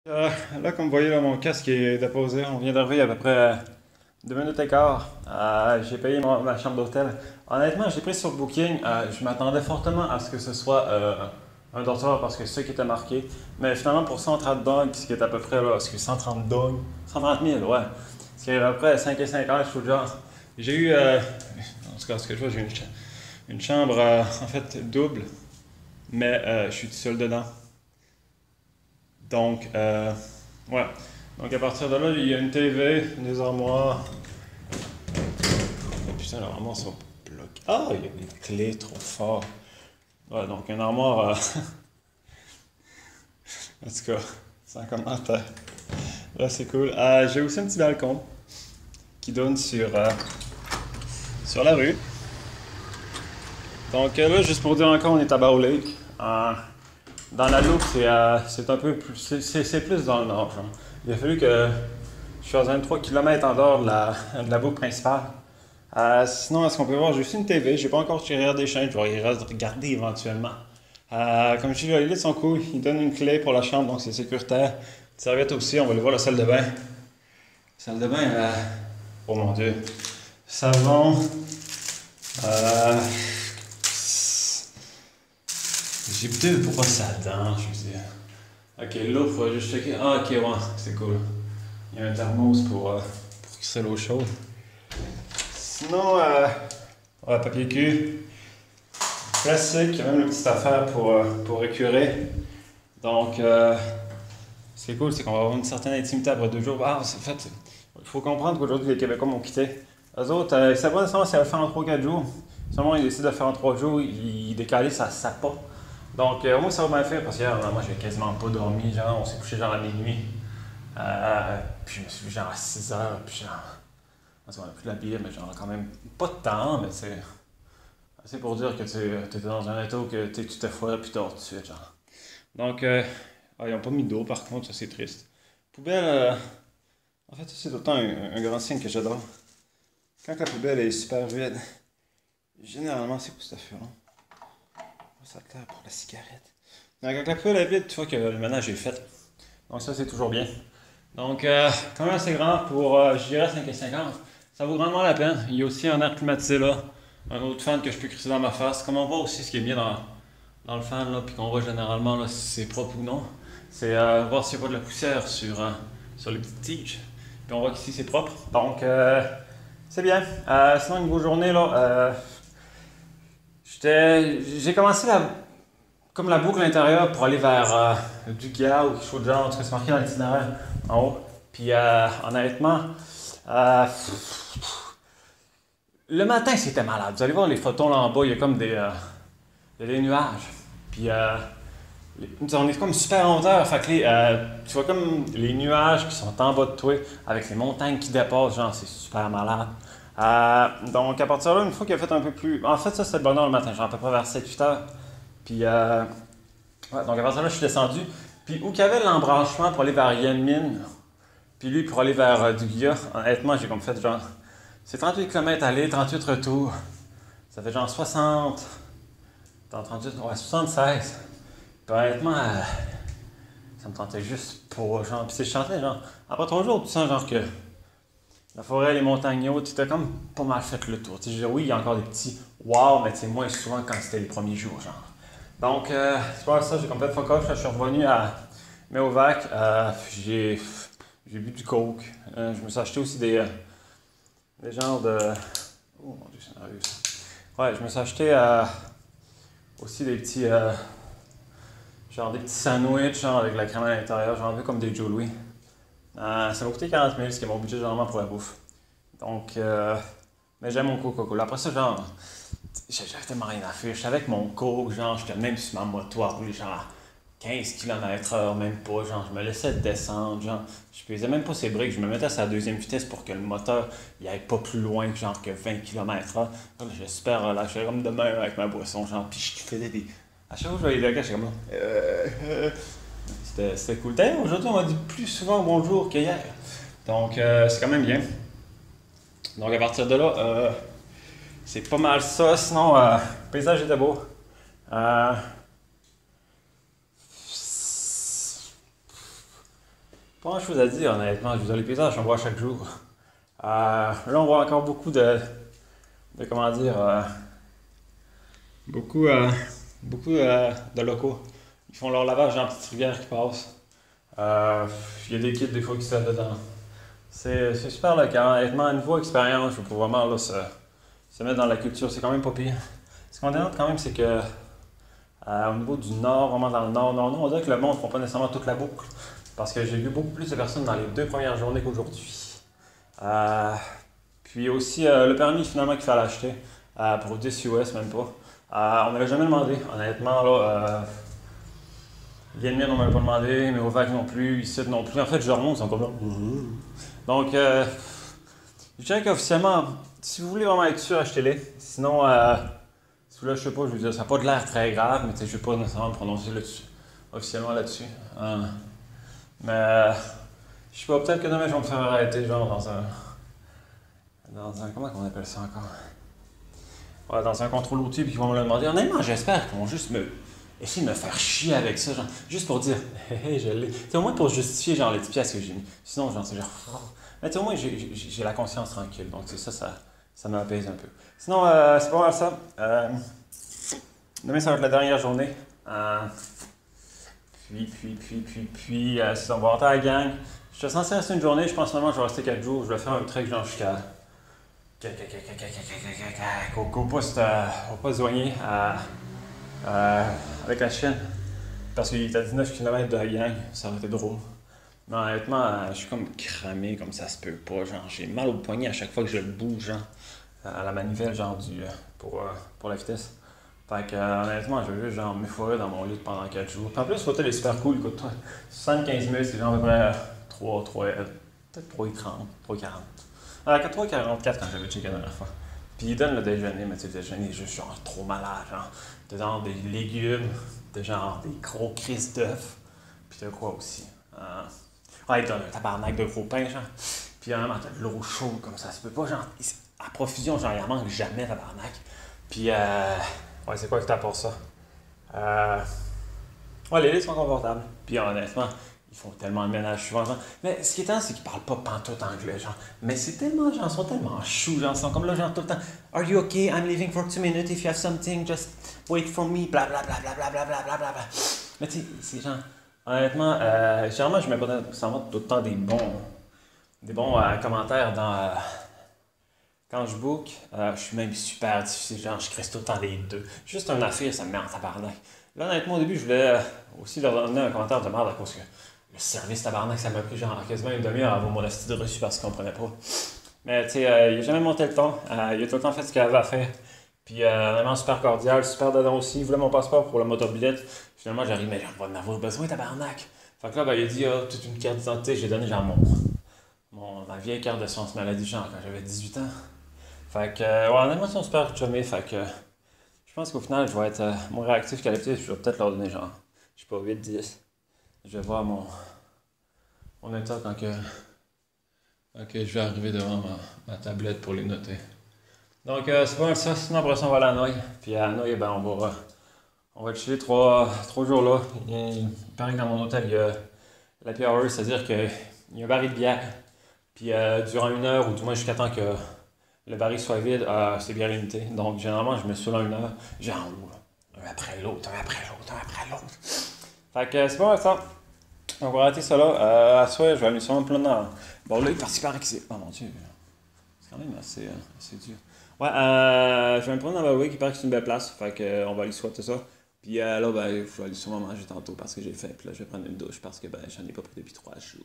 Là, comme vous voyez, là, mon casque est déposé. On vient d'arriver à peu près 2 minutes et quart. J'ai payé ma chambre d'hôtel. Honnêtement, j'ai pris sur Booking. Je m'attendais fortement à ce que ce soit un dortoir parce que c'est ce qui était marqué. Mais finalement, pour 130 dogs, ce qui est à peu près là, ce que 130 dogs, 130 000, ouais. Ce qui est à peu près 5,50 je trouve le genre. J'ai eu, en tout cas, ce que je vois, j'ai une chambre en fait double, mais je suis tout seul dedans. Donc, ouais. Donc, à partir de là, il y a une TV, des armoires. Oh, putain, les armoires sont bloquées. Ah, il y a des clés trop fort. Ouais, donc, une armoire. En tout cas, sans commentaire. Là, c'est cool. J'ai aussi un petit balcon qui donne sur la rue. Donc, là, juste pour dire encore, on est à Bow Lake. Dans la loupe, c'est un peu plus. C'est plus dans le nord, genre. Il a fallu que je fasse 23 km en dehors de la boucle principale. Sinon, est-ce qu'on peut voir? J'ai aussi une TV. J'ai pas encore tiré des chaînes. Je vais y regarder éventuellement. Comme je dis, les lits sont cool. Ils donnent une clé pour la chambre, donc c'est sécuritaire. Une serviette aussi. On va aller voir la salle de bain. Salle de bain, oh mon dieu. Savon. Euh... J'ai deux brosses à dents, je veux dire. Ok, là, il faut juste checker. Ah, ok, ouais, c'est cool. Il y a un thermos pour crisser l'eau chaude. Sinon, ouais, papier cul. Classique, il y a même une petite affaire pour écurer. Donc, ce qui est cool, c'est qu'on va avoir une certaine intimité après 2 jours. En fait, il faut comprendre qu'aujourd'hui, les Québécois m'ont quitté. Eux autres, ils ne savent pas nécessairement si elle le fait en 3 4 jours. Seulement, ils décident de le faire en 3 jours, ils décalent, ça ne pas. Donc, moi, ça va bien faire parce que moi, j'ai quasiment pas dormi. Genre, on s'est couché genre à minuit. Puis, je me suis levé genre à 6 heures. Puis, genre, on a plus de la bière, mais genre, quand même pas de temps, mais c'est assez pour dire que tu étais dans un état où que, tu t'es foiré puis dors tout de suite. Genre. Donc, ils n'ont pas mis d'eau par contre, ça c'est triste. Poubelle, en fait, ça c'est autant un grand signe que j'adore. Quand la poubelle est super vide, généralement c'est pour cette affaire-là. Ça clair pour la cigarette. Donc, quand la poêle est vide, tu vois que le ménage est fait. Donc ça, c'est toujours bien. Donc, quand même assez grand pour, je dirais, 5,50. Ça vaut grandement la peine. Il y a aussi un air climatisé là. Un autre fan que je peux crisser dans ma face. Comme on voit aussi ce qui est bien dans le fan, là, puis qu'on voit généralement là, si c'est propre ou non, c'est voir s'il n'y a pas de la poussière sur les petites tiges. Puis on voit qu'ici c'est propre. Donc, c'est bien. Sinon, une grosse journée, là, j'ai commencé comme la boucle intérieure pour aller vers Dugia ou quelque chose de genre, en tout cas c'est marqué dans l'itinéraire en haut. Puis honnêtement, euh, le matin c'était malade. Vous allez voir les photos là en bas, il y a comme il y a des nuages. Puis on est comme super en hauteur, fait que tu vois comme les nuages qui sont en bas de toi avec les montagnes qui dépassent, genre c'est super malade. Donc à partir de là, une fois qu'il a fait un peu plus. En fait, ça c'était le bonheur le matin, genre à peu près vers 7 8 heures. Puis, ouais, donc à partir de là, je suis descendu. Puis, où qu'il y avait l'embranchement pour aller vers Yanmin, puis lui pour aller vers Dugia, honnêtement, j'ai comme fait genre. C'est 38 km aller, 38 retour. Ça fait genre 60. Dans 38, ouais, 76. Puis, honnêtement, ça me tentait juste pour, genre. Puis, c'est chanté, genre. Après 3 jours, tu sens genre que la forêt, les montagnes hautes, t'as comme pas mal fait le tour. Tu sais, oui, il y a encore des petits wow, mais c'est moins souvent quand c'était les premiers jours, genre. Donc, c'est pas ça, j'ai complètement focus. Je suis revenu à Meovac. J'ai bu du coke. Je me suis acheté aussi des genres de. Oh mon dieu, c'est nerveux ça. Ouais, je me suis acheté aussi des petits. Genre des petits sandwichs genre, avec la crème à l'intérieur, genre un peu comme des Joe Louis. Ça m'a coûté 40 000, ce qui est mon budget généralement pour la bouffe. Donc, mais j'aime mon Coca-Cola. Après ça, genre, j'avais tellement rien à faire. Je savais que mon coke, genre, j'étais même sur ma moto à rouler genre à 15 km/h, même pas. Genre, je me laissais descendre, genre, je pesais même pas ses briques. Je me mettais à sa deuxième vitesse pour que le moteur il aille pas plus loin que genre que 20 km/h. J'étais super relâché, comme de même avec ma boisson, genre, puis je faisais des. À chaque fois que je voyais le gars, j'étais comme là. C'était cool. D'ailleurs, aujourd'hui, on m'a dit plus souvent bonjour qu'hier. Donc, c'est quand même bien. Donc, à partir de là, c'est pas mal ça. Sinon, le paysage était beau. Pas grand chose à dire, honnêtement. Je veux dire, les paysages, on voit chaque jour. Là, on voit encore beaucoup comment dire, beaucoup, beaucoup de locaux. Ils font leur lavage dans la petite rivière qui passe. Il y a des kids des fois qui se lavent dedans. C'est super local. Honnêtement, niveau expérience, je peux vraiment là, se mettre dans la culture, c'est quand même pas pire. Ce qu'on dénote quand même, c'est que au niveau du nord, vraiment dans le nord, on dirait que le monde ne font pas nécessairement toute la boucle. Parce que j'ai vu beaucoup plus de personnes dans les 2 premières journées qu'aujourd'hui. Puis aussi, le permis finalement qu'il fallait acheter pour 10 US, même pas. On ne l'a jamais demandé, honnêtement. Là, Yann, on ne m'avait pas demandé, mais Ovac non plus, ici non plus. En fait, je remonte, ils sont comme là. Donc, je dirais qu'officiellement, si vous voulez vraiment être sûr, achetez-les. Sinon, celui-là, je sais pas, je veux dire, ça n'a pas de l'air très grave, mais je ne vais pas nécessairement me prononcer là-dessus, officiellement là-dessus. Mais, je sais pas, peut-être que demain, je vais me faire arrêter, genre, dans un comment on appelle ça encore? Ouais, dans un contrôle routier, puis qu'ils vont me le demander. Honnêtement, j'espère qu'ils vont juste essayer de me faire chier avec ça, genre, juste pour dire, hé, hé, je l'ai. C'est au moins pour justifier, genre, les 10 piastres que j'ai mis. Sinon, genre, c'est genre, mais tu sais, au moins, j'ai la conscience tranquille, donc c'est ça m'apaise un peu. Sinon, c'est pas mal ça. Demain, ça va être la dernière journée. Puis, si on va rentrer à la gang, je suis censé rester une journée, je pense seulement que je vais rester 4 jours, je vais faire un trek, genre, jusqu'à. Au poste douanier avec la Chine. Parce qu'il est à 19 km de la gang, ça aurait été drôle. Mais honnêtement, je suis comme cramé comme ça se peut pas. Genre, j'ai mal au poignet à chaque fois que je le bouge, genre, à la manivelle, genre, pour la vitesse. Fait que, honnêtement, je vais juste, genre, m'effoirer dans mon lit pendant 4 jours. Puis en plus, l'hôtel est super cool, il coûte 75 000, c'est genre à peu près 3, peut-être 3,30, 3,40. 4,44 quand j'avais checké la dernière fois. Puis ils donnent le déjeuner, mais tu sais, le déjeuner est juste genre trop malade, genre. T'as genre des légumes, t'as genre des gros crises d'œufs, puis t'as quoi aussi? Ouais, ils donnent un tabarnak de gros pain, genre. Puis vraiment, t'as de l'eau chaude comme ça se peut pas, genre. À profusion, genre, il en manque jamais, tabarnak. Puis, ouais, c'est quoi que t'as pour ça? Ouais, les lits sont confortables. Puis honnêtement, ils font tellement le ménage souvent. Genre. Mais ce qui est étonnant, c'est qu'ils parlent pas pantoute anglais, genre. Mais c'est tellement, genre, ils sont tellement choux, genre, ils sont comme là, genre, tout le temps. Are you okay? I'm leaving for 2 minutes. If you have something, just wait for me. Bla bla bla bla bla bla bla bla bla bla. Mais tu sais, c'est genre. Honnêtement, généralement, je mets pas nécessairement tout le temps des bons commentaires quand je book. Je suis même super difficile, genre, je crée tout le temps les deux. Juste un affaire, ça me met en tabarnak. Là, honnêtement, au début, je voulais aussi leur donner un commentaire de merde à cause que le service tabarnak, ça m'a pris genre quasiment une demi-heure à avoir mon astuce de reçu parce qu'ils comprenaient pas. Mais tu sais, il a jamais monté le ton. Il a tout le temps fait ce qu'il avait à faire. Puis vraiment super cordial, super dedans aussi. Il voulait mon passeport pour la motobilette. Finalement, j'arrive, mais on va en avoir besoin, tabarnak. Fait que là, ben, il a dit, toute une carte d'identité. J'ai donné genre ma vieille carte de sciences maladie, genre quand j'avais 18 ans. Fait que, ouais, honnêtement, ils sont super chumés. Fait que, je pense qu'au final, je vais être moins réactif qu'à l'habitude. Je vais peut-être leur donner genre, je sais pas, 8-10. Je vais voir mon état quand je vais arriver devant ma tablette pour les noter. Donc, c'est pas mal ça. Sinon, après ça, on va aller à Hanoï. Puis à Hanoï, ben, on va chiller 3 jours là. Il paraît que dans mon hôtel, il y a l'happy hour, c'est-à-dire qu'il y a un baril de bière. Puis durant 1 heure, ou du moins jusqu'à temps que le baril soit vide, c'est bien limité. Donc, généralement, je me saoule en 1 heure. Genre, un après l'autre, un après l'autre, un après l'autre. Fait que c'est pas mal ça. On va arrêter ça là. À soir, je vais aller sûrement me plaindre dans. Bon, là, parce qu'il paraît que c'est. Oh mon dieu. C'est quand même assez dur. Ouais, je vais me prendre dans Bellwick, il paraît que c'est une belle place. Fait que, on va aller squatter ça. Puis là, ben, je vais aller sûrement manger tantôt parce que j'ai faim. Puis là, je vais prendre une douche parce que ben, j'en ai pas pris depuis 3 jours.